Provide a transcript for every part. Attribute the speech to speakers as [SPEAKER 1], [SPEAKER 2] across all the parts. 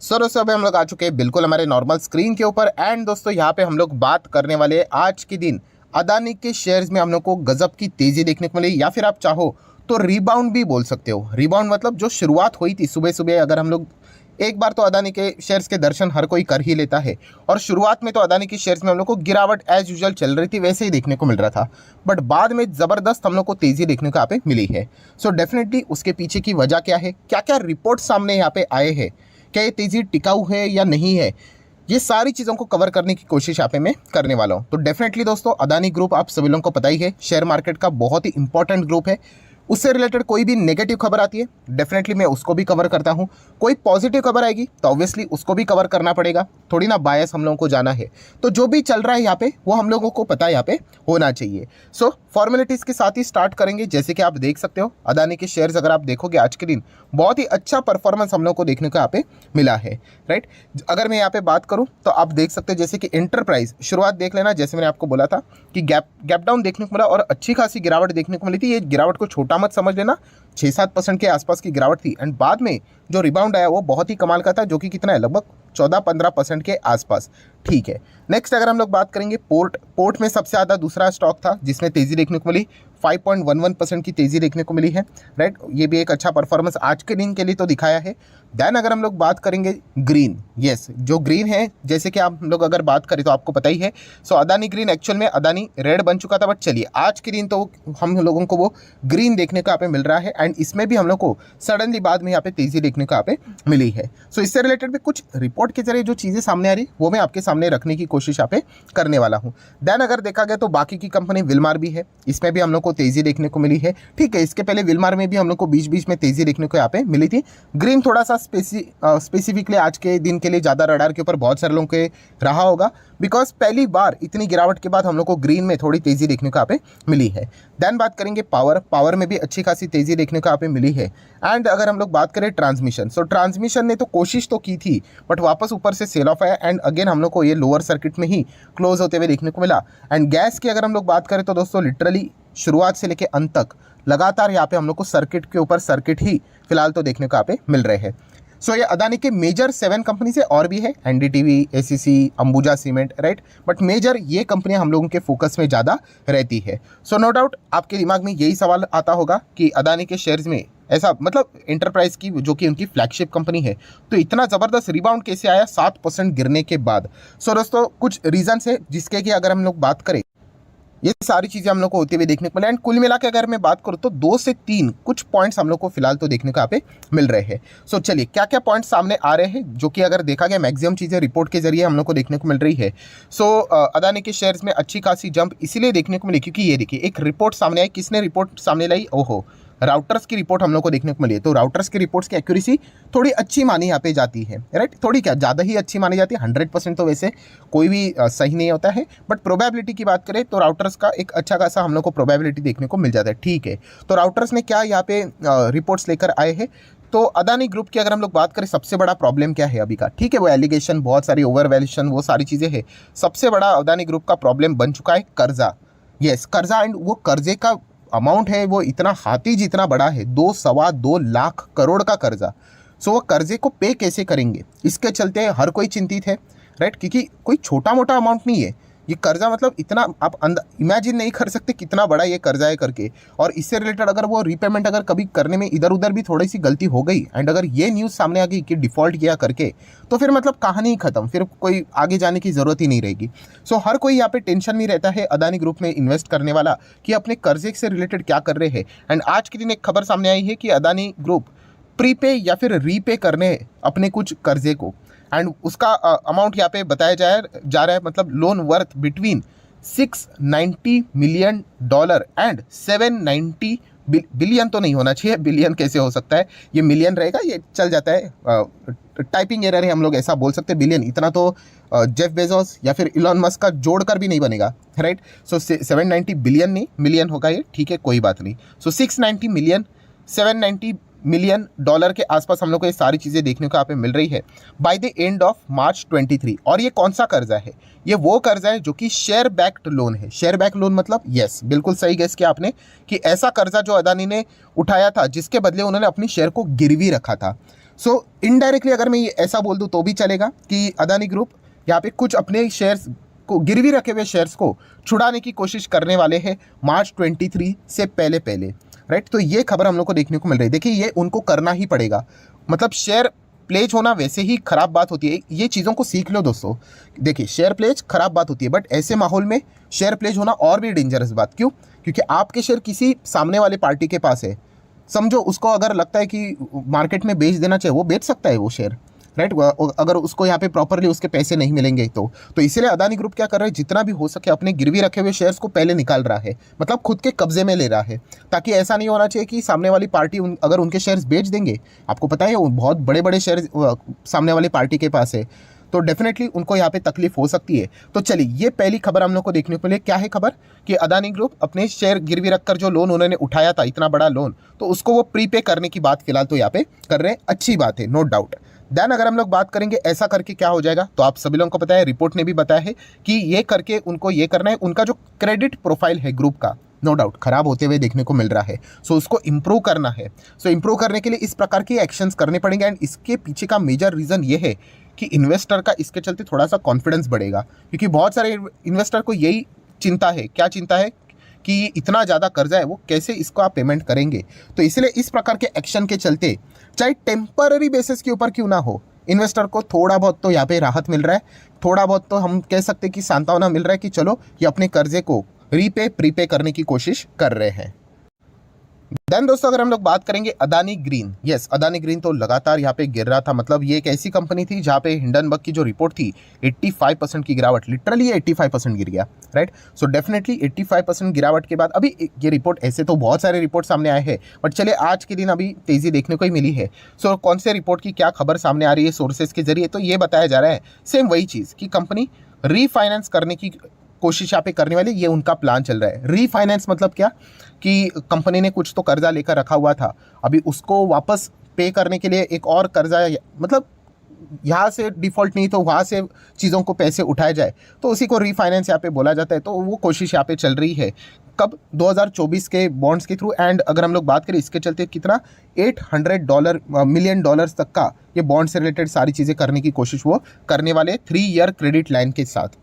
[SPEAKER 1] दोस्तों अभी हम लोग आ चुके हैं बिल्कुल हमारे नॉर्मल स्क्रीन के ऊपर। एंड दोस्तों यहाँ पे हम लोग बात करने वाले हैं आज के दिन अदानी के शेयर्स में हम लोग को गजब की तेजी देखने को मिली, या फिर आप चाहो तो रिबाउंड भी बोल सकते हो। रिबाउंड मतलब जो शुरुआत हुई थी सुबह सुबह, अगर हम लोग एक बार तो अदानी के शेयर्स के दर्शन हर कोई कर ही लेता है, और शुरुआत में तो अदानी के शेयर्स में हम लोग को गिरावट एज यूजुअल चल रही थी, वैसे ही देखने को मिल रहा था। बट बाद में ज़बरदस्त हम लोग को तेज़ी देखने को यहाँ पे मिली है। सो डेफिनेटली उसके पीछे की वजह क्या है, क्या क्या रिपोर्ट सामने यहाँ पे आए हैं, क्या ये तेज़ी टिकाऊ है या नहीं है, ये सारी चीज़ों को कवर करने की कोशिश यहाँ पे मैं करने वाला हूँ। तो डेफिनेटली दोस्तों अदानी ग्रुप आप सभी लोगों को पता ही है, शेयर मार्केट का बहुत ही इंपॉर्टेंट ग्रुप है। उससे रिलेटेड कोई भी नेगेटिव खबर आती है डेफिनेटली मैं उसको भी कवर करता हूँ, कोई पॉजिटिव खबर आएगी तो ऑब्वियसली उसको भी कवर करना पड़ेगा, थोड़ी ना बायस हम लोगों को जाना है। तो जो भी चल रहा है यहाँ पे वो हम लोगों को पता है यहाँ पे होना चाहिए। सो फॉर्मेलिटीज़ के साथ ही स्टार्ट करेंगे। जैसे कि आप देख सकते हो अदानी के शेयर्स अगर आप देखोगे आज के दिन बहुत ही अच्छा परफॉर्मेंस हम लोग को देखने को यहाँ पे मिला है, राइट। अगर मैं यहाँ पे बात करूँ तो आप देख सकते हो जैसे कि एंटरप्राइज शुरुआत देख लेना, जैसे मैंने आपको बोला था कि गैप डाउन देखने को मिला और अच्छी खासी गिरावट देखने को मिली थी। ये गिरावट को छोटा मत समझ लेना, 6-7% के आसपास की गिरावट थी। एंड बाद में जो रिबाउंड आया वो बहुत ही कमाल का था, जो कि कितना है, लगभग 14-15% के आसपास। ठीक है, नेक्स्ट अगर हम लोग बात करेंगे पोर्ट में सबसे ज़्यादा दूसरा स्टॉक था जिसमें तेज़ी देखने को मिली, 5.11% की तेज़ी देखने को मिली है, राइट। ये भी एक अच्छा परफॉर्मेंस आज के दिन के लिए तो दिखाया है। देन अगर हम लोग बात करेंगे ग्रीन, यस जो ग्रीन है, जैसे कि आप लोग अगर बात करें तो आपको पता ही है। सो अदानी ग्रीन एक्चुअल में अदानी रेड बन चुका था, बट चलिए आज के दिन तो हम लोगों को वो ग्रीन देखने को यहाँ पे मिल रहा है। एंड इसमें भी हम लोग को सडनली बाद में यहाँ पे तेज़ी देखने को यहाँ पे मिली है। सो इससे रिलेटेड भी कुछ रिपोर्ट के जरिए जो चीज़ें सामने आ रही वो मैं आपके सामने रखने की कोशिश यहाँ पे करने वाला हूँ। देन अगर देखा गया तो बाकी की कंपनी विलमार भी है, इसमें भी हम लोग को तेज़ी देखने को मिली है। ठीक है, इसके पहले विलमार में भी हम लोग को बीच बीच में तेज़ी देखने को यहाँ पे मिली थी। ग्रीन थोड़ा सा स्पेसिफिकली आज के दिन के लिए ज़्यादा रडार के ऊपर बहुत सारे लोगों के रहा होगा, बिकॉज पहली बार इतनी गिरावट के बाद हम लोग को ग्रीन में थोड़ी तेज़ी देखने को यहाँ पे मिली है। देन बात करेंगे पावर में भी अच्छी खासी तेज़ी देखने को यहाँ पे मिली है। एंड अगर हम लोग बात करें ट्रांसमिशन, सो ट्रांसमिशन ने तो कोशिश तो की थी बट वापस ऊपर से सेल ऑफ आया, एंड अगेन हम लोग को ये लोअर सर्किट में ही क्लोज होते हुए देखने को मिला। एंड गैस की अगर हम लोग बात करें तो दोस्तों लिटरली शुरुआत से लेकर अंत तक लगातार यहाँ पे हम लोग को सर्किट के ऊपर सर्किट ही फिलहाल तो देखने को यहाँ पे मिल रहे हैं। सो ये अदानी के मेजर 7 कंपनी से और भी है, NDTV, ACC, Ambuja cement, right. But major ये कंपनियां हम लोगों के फोकस में ज़्यादा रहती है। सो नो डाउट आपके दिमाग में यही सवाल आता होगा कि अदानी के शेयर्स में ऐसा, मतलब एंटरप्राइज की जो कि उनकी फ्लैगशिप कंपनी है, तो इतना ज़बरदस्त रिबाउंड कैसे आया 7% गिरने के बाद। सो दोस्तों कुछ रीजन्स है जिसके कि अगर हम लोग बात करें ये सारी चीज़ें हम लोग को होते हुए देखने को मिला। एंड कुल मिला के अगर मैं बात करूँ तो 2 से 3 कुछ पॉइंट्स हम लोग को फिलहाल तो देखने को यहाँ पे मिल रहे हैं। सो चलिए क्या क्या पॉइंट्स सामने आ रहे हैं, जो कि अगर देखा गया मैक्सिमम चीज़ें रिपोर्ट के जरिए हम लोग को देखने को मिल रही है। सो अदानी के शेयर्स में अच्छी खासी जंप इसीलिए देखने को मिली क्योंकि ये देखिए एक रिपोर्ट सामने आई, किसने रिपोर्ट सामने लाई, ओहो राउटर्स की रिपोर्ट हम लोग को देखने को मिली है। तो राउटर्स की रिपोर्ट्स की एक्यूरेसी थोड़ी अच्छी मानी यहाँ पे जाती है, राइट। थोड़ी क्या ज़्यादा ही अच्छी मानी जाती है, 100% तो वैसे कोई भी सही नहीं होता है, बट प्रोबेबिलिटी की बात करें तो राउटर्स का एक अच्छा खासा हम लोग को प्रोबेबिलिटी देखने को मिल जाता है। ठीक है, तो राउटर्स ने क्या यहाँ पे रिपोर्ट्स लेकर आए हैं। तो अदानी ग्रुप की अगर हम लोग बात करें सबसे बड़ा प्रॉब्लम क्या है अभी का, ठीक है वो एलिगेशन, बहुत सारी ओवरवैल्यूएशन, वो सारी चीज़ें हैं। सबसे बड़ा अदानी ग्रुप का प्रॉब्लम बन चुका है कर्जा। यस कर्जा, एंड वो कर्जे का अमाउंट है वो इतना हाथी जितना बड़ा है, 2-2.25 लाख करोड़ का कर्जा। सो वो कर्जे को पे कैसे करेंगे, इसके चलते हर कोई चिंतित है, राइट। क्योंकि कोई छोटा मोटा अमाउंट नहीं है ये कर्जा, मतलब इतना आप इमेजिन नहीं कर सकते कितना बड़ा ये कर्जा है करके। और इससे रिलेटेड अगर वो रीपेमेंट अगर कभी करने में इधर उधर भी थोड़ी सी गलती हो गई, एंड अगर ये न्यूज़ सामने आ गई कि डिफ़ॉल्ट किया करके, तो फिर मतलब कहानी ही खत्म, फिर कोई आगे जाने की ज़रूरत ही नहीं रहेगी। सो हर कोई यहाँ पे टेंशन में रहता है अदानी ग्रुप में इन्वेस्ट करने वाला कि अपने कर्जे से रिलेटेड क्या कर रहे हैं। एंड आज के दिन एक खबर सामने आई है कि अदानी ग्रुप प्रीपे या फिर रीपे करने अपने कुछ कर्जे को, एंड उसका अमाउंट यहाँ पे बताया जा रहा है, मतलब loan worth between $690 million and 790 billion. तो नहीं होना चाहिए, बिलियन कैसे हो सकता है, ये मिलियन रहेगा, ये चल जाता है, टाइपिंग एरर है, हम लोग ऐसा बोल सकते हैं। बिलियन इतना तो जेफ बेजोस या फिर इलॉन मस्क का जोड़कर भी नहीं बनेगा, राइट। सो 790 बिलियन नहीं मिलियन होगा ये, ठीक है कोई बात नहीं। सो 690 मिलियन, 790 मिलियन डॉलर के आसपास हम लोग को ये सारी चीज़ें देखने को यहाँ पे मिल रही है by the end of March 23। और ये कौन सा कर्जा है, ये वो कर्जा है जो कि शेयर बैक्ड लोन है। शेयर बैक लोन मतलब, यस बिल्कुल सही गेस किया आपने, कि ऐसा कर्जा जो अदानी ने उठाया था जिसके बदले उन्होंने अपनी शेयर को गिरवी रखा था। सो इनडायरेक्टली अगर मैं ये ऐसा बोल दूं तो भी चलेगा कि अदानी ग्रुप यहाँ पे कुछ अपने शेयर्स को, गिरवी रखे हुए शेयर्स को छुड़ाने की कोशिश करने वाले हैं मार्च 23 से पहले पहले, राइट। तो ये खबर हम लोग को देखने को मिल रही है। देखिए ये उनको करना ही पड़ेगा, मतलब शेयर प्लेज होना वैसे ही खराब बात होती है, ये चीज़ों को सीख लो दोस्तों। देखिए शेयर प्लेज खराब बात होती है, बट ऐसे माहौल में शेयर प्लेज होना और भी डेंजरस बात। क्यों? क्योंकि आपके शेयर किसी सामने वाले पार्टी के पास है, समझो उसको अगर लगता है कि मार्केट में बेच देना चाहिए, वो बेच सकता है वो शेयर, राइट। अगर उसको यहाँ पे प्रॉपरली उसके पैसे नहीं मिलेंगे तो इसीलिए अदानी ग्रुप क्या कर रहा है, जितना भी हो सके अपने गिरवी रखे हुए शेयर्स को पहले निकाल रहा है, मतलब खुद के कब्जे में ले रहा है, ताकि ऐसा नहीं होना चाहिए कि सामने वाली पार्टी अगर उनके शेयर्स बेच देंगे, आपको पता है बहुत बड़े बड़े शेयर सामने वाली पार्टी के पास है, तो डेफिनेटली उनको यहाँ पे तकलीफ हो सकती है। तो चलिए ये पहली खबर हम लोग को देखने को मिले। क्या है खबर? कि अदानी ग्रुप अपने शेयर गिरवी रखकर जो लोन उन्होंने उठाया था, इतना बड़ा लोन, तो उसको वो प्रीपे करने की बात फिलहाल तो यहाँ पे कर रहे हैं। अच्छी बात है, नो डाउट। देन अगर हम लोग बात करेंगे ऐसा करके क्या हो जाएगा, तो आप सभी लोगों को पता है, रिपोर्ट ने भी बताया है कि ये करके उनको ये करना है, उनका जो क्रेडिट प्रोफाइल है ग्रुप का, नो डाउट खराब होते हुए देखने को मिल रहा है। सो उसको इम्प्रूव करना है। सो इम्प्रूव करने के लिए इस प्रकार के एक्शंस करने पड़ेंगे। एंड इसके पीछे का मेजर रीज़न ये है कि इन्वेस्टर का इसके चलते थोड़ा सा कॉन्फिडेंस बढ़ेगा, क्योंकि बहुत सारे इन्वेस्टर को यही चिंता है। क्या चिंता है? कि इतना ज़्यादा कर्जा है, वो कैसे इसको आप पेमेंट करेंगे। तो इसलिए इस प्रकार के एक्शन के चलते, चाहे टेम्पररी बेसिस के ऊपर क्यों ना हो, इन्वेस्टर को थोड़ा बहुत तो यहाँ पे राहत मिल रहा है, थोड़ा बहुत तो हम कह सकते हैं कि सांत्वना मिल रहा है कि चलो ये अपने कर्जे को प्रीपे करने की कोशिश कर रहे हैं। देन दोस्तों अगर हम लोग बात करेंगे Adani green, yes Adani green तो लगातार यहाँ पे गिर रहा था। मतलब ये एक ऐसी कंपनी थी जहाँ पे हिंडनबर्ग की जो रिपोर्ट थी 85% की गिरावट, लिटरली ये 85% गिर गया, राइट। सो डेफिनेटली 85% गिरावट के बाद अभी ये रिपोर्ट, ऐसे तो बहुत सारे रिपोर्ट सामने आए हैं, बट चलिए आज के दिन अभी तेज़ी देखने को ही मिली है। सो कौन से रिपोर्ट की क्या खबर सामने आ रही है सोर्सेज के जरिए, तो ये बताया जा रहा है सेम वही चीज़ कि कंपनी रीफाइनेंस करने की कोशिश यहाँ पे करने वाली, ये उनका प्लान चल रहा है। रीफाइनेंस मतलब क्या? कि कंपनी ने कुछ तो कर्जा लेकर रखा हुआ था, अभी उसको वापस पे करने के लिए एक और कर्जा, मतलब यहाँ से डिफ़ॉल्ट नहीं तो वहाँ से चीज़ों को पैसे उठाए जाए, तो उसी को रीफाइनेंस यहाँ पे बोला जाता है। तो वो कोशिश यहाँ पे चल रही है कब? 2024 के बॉन्ड्स के थ्रू। एंड अगर हम लोग बात करें इसके चलते कितना, $800 मिलियन तक का ये बॉन्ड से रिलेटेड सारी चीज़ें करने की कोशिश वो करने वाले 3 ईयर क्रेडिट लाइन के साथ।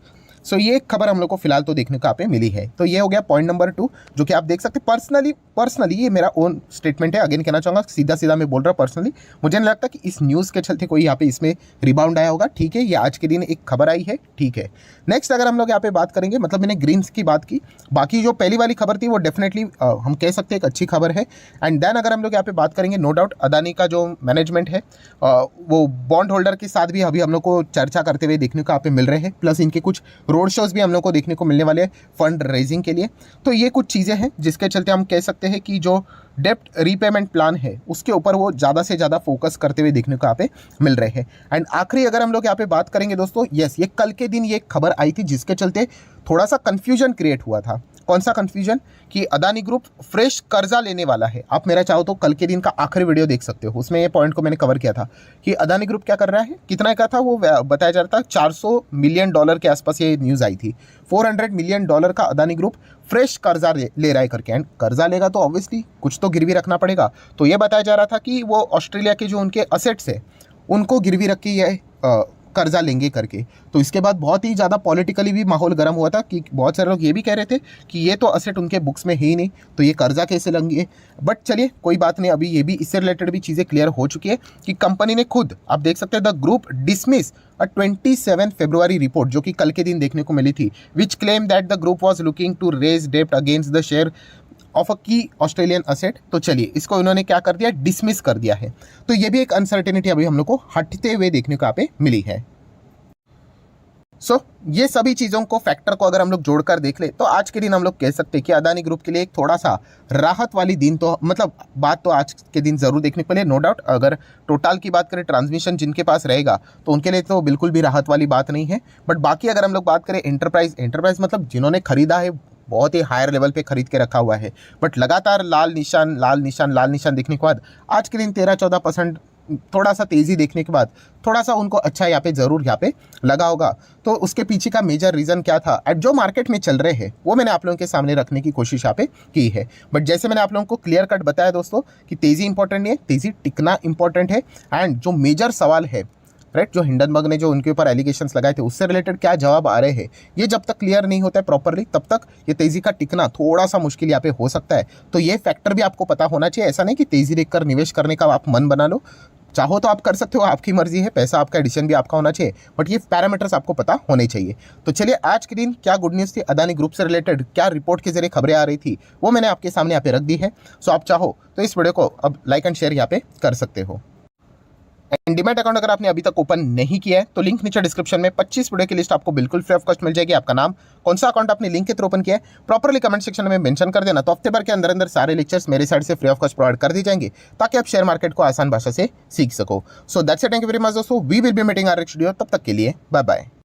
[SPEAKER 1] सो ये खबर हम लोग को फिलहाल तो देखने को यहाँ पे मिली है। तो ये हो गया पॉइंट नंबर 2, जो कि आप देख सकते हैं। पर्सनली ये मेरा ओन स्टेटमेंट है, अगेन कहना चाहूँगा, सीधा मैं बोल रहा हूँ पर्सनली, मुझे नहीं लगता कि इस न्यूज़ के चलते कोई यहाँ पे इसमें रिबाउंड आया होगा। ठीक है, ये आज के दिन एक खबर आई है, ठीक है। नेक्स्ट अगर हम लोग यहाँ पे बात करेंगे, मतलब मैंने ग्रीन्स की बात की, बाकी जो पहली वाली खबर थी वो डेफिनेटली हम कह सकते हैं एक अच्छी खबर है। एंड देन अगर हम लोग यहाँ पे बात करेंगे, नो डाउट अदानी का जो मैनेजमेंट है वो बॉन्ड होल्डर के साथ भी अभी हम लोग को चर्चा करते हुए देखने को यहाँ पे मिल रहे हैं, प्लस इनके कुछ रोड शोज भी हम लोग को देखने को मिलने वाले हैं फंड रेजिंग के लिए। तो ये कुछ चीज़ें हैं जिसके चलते हम कह सकते हैं कि जो डेप्ट रीपेमेंट प्लान है उसके ऊपर वो ज़्यादा से ज़्यादा फोकस करते हुए देखने को यहाँ पे मिल रहे हैं। एंड आखिरी अगर हम लोग यहाँ पे बात करेंगे दोस्तों, यस ये कल के दिन ये खबर आई थी जिसके चलते थोड़ा सा कन्फ्यूजन क्रिएट हुआ था। कौन सा कन्फ्यूजन? कि अदानी ग्रुप फ्रेश कर्जा लेने वाला है। आप मेरा चाहो तो कल के दिन का आखिरी वीडियो देख सकते हो, उसमें ये पॉइंट को मैंने कवर किया था कि अदानी ग्रुप क्या कर रहा है, कितना का था वो बताया जा रहा था, $400 मिलियन के आसपास ये न्यूज़ आई थी। $400 मिलियन का अदानी ग्रुप फ्रेश कर्जा ले रहा है करके। एंड कर्जा लेगा तो ऑब्वियसली कुछ तो गिरवी रखना पड़ेगा। तो ये बताया जा रहा था कि वो ऑस्ट्रेलिया के जो उनके असेट्स है उनको गिरवी रख के ये कर्जा लेंगे करके। तो इसके बाद बहुत ही ज़्यादा पॉलिटिकली भी माहौल गर्म हुआ था कि बहुत सारे लोग ये भी कह रहे थे कि ये तो असेट उनके बुक्स में है ही नहीं, तो ये कर्जा कैसे लेंगे। बट चलिए कोई बात नहीं, अभी ये भी इससे रिलेटेड भी चीज़ें क्लियर हो चुकी है कि कंपनी ने खुद, आप देख सकते हैं, द ग्रुप डिसमिस 27 फरवरी रिपोर्ट जो कि कल के दिन देखने को मिली थी, which claim that the group was looking to raise डेप्ट against the share of a key Australian asset. तो चलिए इसको इन्होंने क्या कर दिया, डिसमिस कर दिया है। तो ये भी एक अनसर्टेनिटी अभी हम लोग को हटते हुए देखने को यहाँ पे मिली है। ये सभी चीज़ों को, फैक्टर को अगर हम लोग जोड़कर देख ले तो आज के दिन हम लोग कह सकते हैं कि अदानी ग्रुप के लिए एक थोड़ा सा राहत वाली दिन, तो मतलब बात तो आज के दिन ज़रूर देखने को मिले, नो डाउट। अगर टोटल की बात करें, ट्रांसमिशन जिनके पास रहेगा तो उनके लिए तो बिल्कुल भी राहत वाली बात नहीं है। बट बाकी अगर हम लोग बात करें एंटरप्राइज मतलब जिन्होंने खरीदा है बहुत ही हायर लेवल पे खरीद के रखा हुआ है, बट लगातार लाल निशान देखने के बाद आज के दिन 13-14% थोड़ा सा तेज़ी देखने के बाद थोड़ा सा उनको अच्छा यहाँ पे ज़रूर यहाँ पे लगा होगा। तो उसके पीछे का मेजर रीज़न क्या था एट जो मार्केट में चल रहे हैं वो मैंने आप लोगों के सामने रखने की कोशिश यहाँ पे की है। बट जैसे मैंने आप लोगों को क्लियर कट बताया दोस्तों कि तेज़ी इंपॉर्टेंट नहीं है, तेज़ी टिकना इंपॉर्टेंट है। एंड जो मेजर सवाल है राइट, जो हिंडनबर्ग ने जो उनके ऊपर एलिगेशंस लगाए थे उससे रिलेटेड क्या जवाब आ रहे हैं, ये जब तक क्लियर नहीं होता है प्रॉपरली तब तक ये तेज़ी का टिकना थोड़ा सा मुश्किल यहाँ पे हो सकता है। तो ये फैक्टर भी आपको पता होना चाहिए। ऐसा नहीं कि तेज़ी देखकर निवेश करने का आप मन बना लो, चाहो तो आप कर सकते हो, आपकी मर्जी है, पैसा आपका, डिसीजन भी आपका होना चाहिए, बट ये पैरामीटर्स आपको पता होने चाहिए। तो चलिए आज के दिन क्या गुड न्यूज़ थी अदानी ग्रुप से रिलेटेड, क्या रिपोर्ट के जरिए खबरें आ रही थी, वो मैंने आपके सामने यहाँ पे रख दी है। सो आप चाहो तो इस वीडियो को अब लाइक एंड शेयर यहाँ पे कर सकते हो। एंड डीमैट अकाउंट अगर आपने अभी तक ओपन नहीं किया है तो लिंक नीचे डिस्क्रिप्शन में 25 वीडियो की लिस्ट आपको बिल्कुल फ्री ऑफ कॉस्ट मिल जाएगी। आपका नाम, कौन सा अकाउंट आपने लिंक के थ्रू ओपन किया है, प्रॉपरली कमेंट सेक्शन में मेंशन कर देना। तो हफ्ते भर के अंदर अंदर सारे लेक्चर्स मेरे साइड से फ्री ऑफ कॉस्ट प्रोवाइड कर दी जाएंगे ताकि आप शेयर मार्केट को आसान भाषा से सीख सको। So that's it, thank you very much दोस्तों, we will be meeting our next video. तब तक के लिए बाय बाय।